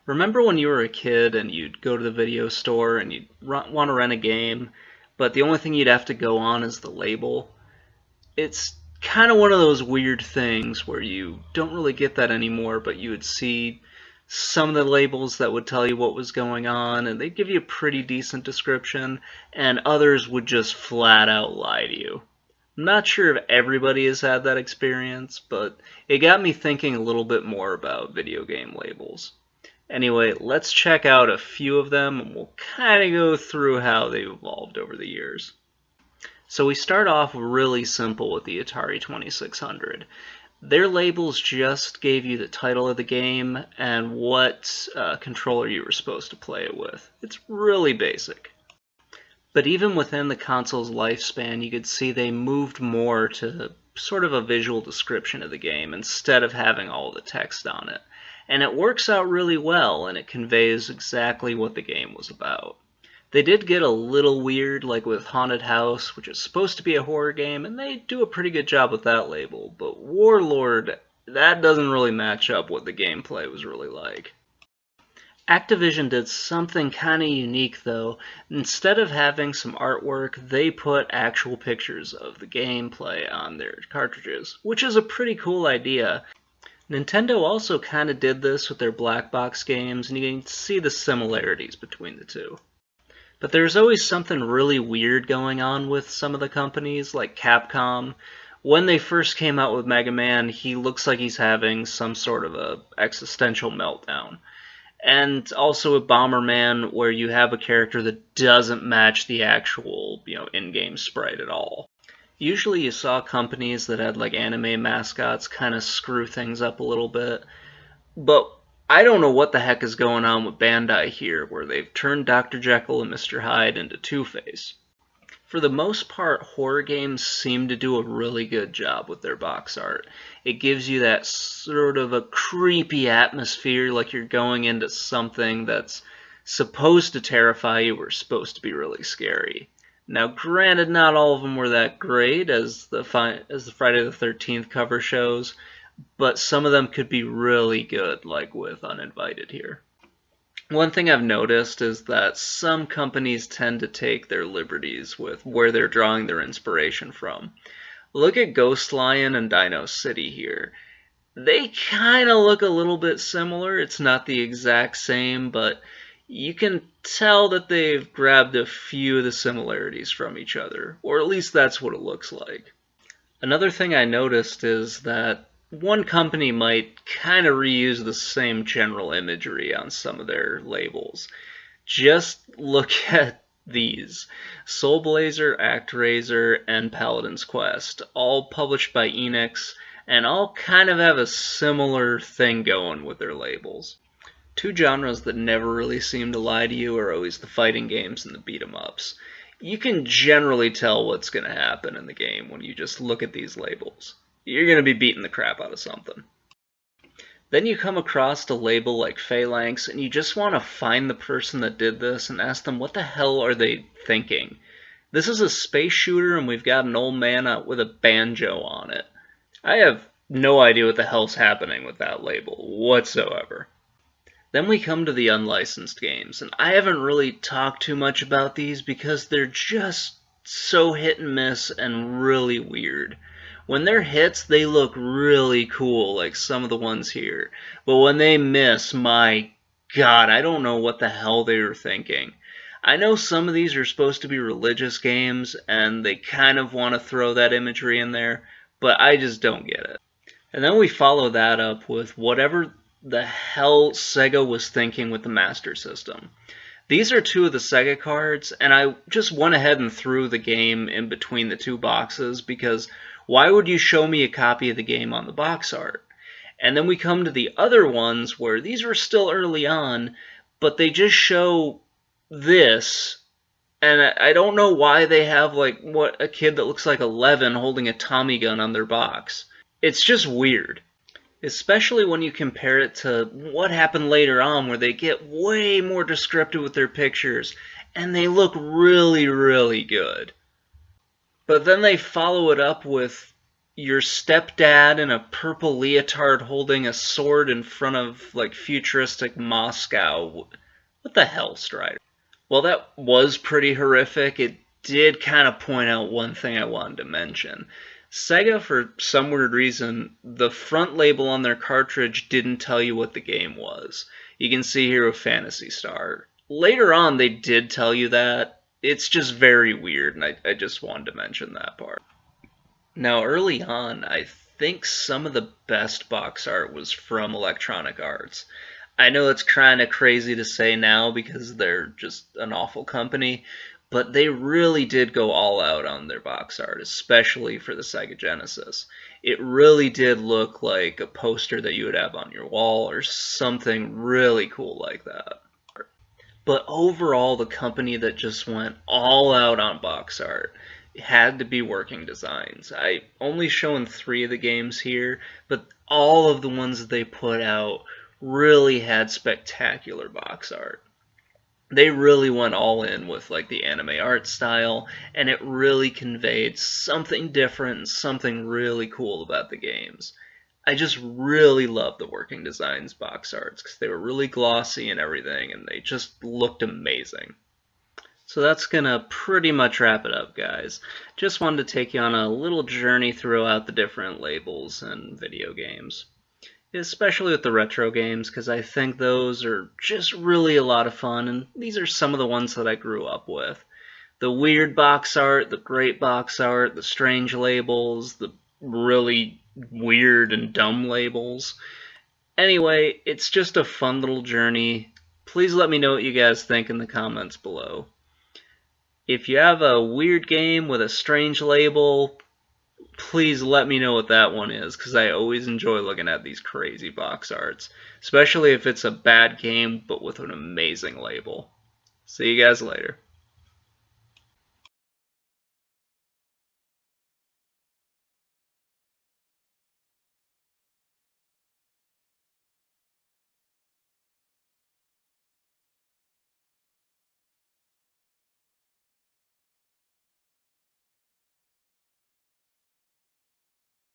Remember when you were a kid and you'd go to the video store and you'd want to rent a game, but the only thing you'd have to go on is the label? It's kind of one of those weird things where you don't really get that anymore, but you would see some of the labels that would tell you what was going on, and they'd give you a pretty decent description, and others would just flat out lie to you. I'm not sure if everybody has had that experience, but it got me thinking a little bit more about video game labels. Anyway, let's check out a few of them, and we'll kind of go through how they've evolved over the years. So we start off really simple with the Atari 2600. Their labels just gave you the title of the game and what controller you were supposed to play it with. It's really basic. But even within the console's lifespan, you could see they moved more to sort of a visual description of the game instead of having all the text on it. And it works out really well, and it conveys exactly what the game was about. They did get a little weird, like with Haunted House, which is supposed to be a horror game, and they do a pretty good job with that label. But Warlord, that doesn't really match up what the gameplay was really like. Activision did something kind of unique, though. Instead of having some artwork, they put actual pictures of the gameplay on their cartridges, which is a pretty cool idea. Nintendo also kind of did this with their black box games, and you can see the similarities between the two. But there's always something really weird going on with some of the companies, like Capcom. When they first came out with Mega Man, he looks like he's having some sort of a existential meltdown. And also with Bomberman, where you have a character that doesn't match the actual, in-game sprite at all. Usually you saw companies that had like anime mascots kind of screw things up a little bit. But I don't know what the heck is going on with Bandai here, where they've turned Dr. Jekyll and Mr. Hyde into Two-Face. For the most part, horror games seem to do a really good job with their box art. It gives you that sort of a creepy atmosphere, like you're going into something that's supposed to terrify you or supposed to be really scary. Now, granted, not all of them were that great, as the Friday the 13th cover shows, but some of them could be really good, like with Uninvited here. One thing I've noticed is that some companies tend to take their liberties with where they're drawing their inspiration from. Look at Ghost Lion and Dino City here. They kind of look a little bit similar. It's not the exact same, but you can tell that they've grabbed a few of the similarities from each other, or at least that's what it looks like. Another thing I noticed is that one company might kind of reuse the same general imagery on some of their labels. Just look at these. Soul Blazer, ActRaiser, and Paladin's Quest, all published by Enix, and all kind of have a similar thing going with their labels. Two genres that never really seem to lie to you are always the fighting games and the beat-em-ups. You can generally tell what's going to happen in the game when you just look at these labels. You're going to be beating the crap out of something. Then you come across a label like Phalanx, and you just want to find the person that did this and ask them what the hell are they thinking. This is a space shooter, and we've got an old man out with a banjo on it. I have no idea what the hell's happening with that label whatsoever. Then we come to the unlicensed games, and I haven't really talked too much about these because they're just so hit and miss and really weird. When they're hits, they look really cool, like some of the ones here. But when they miss, my God, I don't know what the hell they were thinking. I know some of these are supposed to be religious games, and they kind of want to throw that imagery in there, but I just don't get it. And then we follow that up with whatever the hell Sega was thinking with the Master System. These are two of the Sega cards, and I just went ahead and threw the game in between the two boxes because why would you show me a copy of the game on the box art? And then we come to the other ones where these were still early on, but they just show this, and I don't know why they have like a kid that looks like 11 holding a Tommy gun on their box. It's just weird. Especially when you compare it to what happened later on where they get way more descriptive with their pictures and they look really, really good. But then they follow it up with your stepdad in a purple leotard holding a sword in front of like futuristic Moscow. What the hell, Strider? Well, that was pretty horrific. It did kind of point out one thing I wanted to mention. Sega, for some weird reason, the front label on their cartridge didn't tell you what the game was. You can see here with Phantasy Star. Later on, they did tell you that. It's just very weird, and I just wanted to mention that part. Now, early on, I think some of the best box art was from Electronic Arts. I know it's kind of crazy to say now because they're just an awful company, but they really did go all out on their box art, especially for the Sega Genesis. It really did look like a poster that you would have on your wall or something really cool like that. But overall, the company that just went all out on box art had to be Working Designs. I only shown 3 of the games here, but all of the ones that they put out really had spectacular box art. They really went all in with like the anime art style, and it really conveyed something different and something really cool about the games. I just really love the Working Designs box arts because they were really glossy and everything, and they just looked amazing. So that's going to pretty much wrap it up, guys. Just wanted to take you on a little journey throughout the different labels and video games. Especially with the retro games, because I think those are just really a lot of fun, and these are some of the ones that I grew up with. The weird box art, the great box art, the strange labels, the really weird and dumb labels. Anyway, it's just a fun little journey. Please let me know what you guys think in the comments below. If you have a weird game with a strange label, please let me know what that one is, because I always enjoy looking at these crazy box arts, especially if it's a bad game but with an amazing label. See you guys later.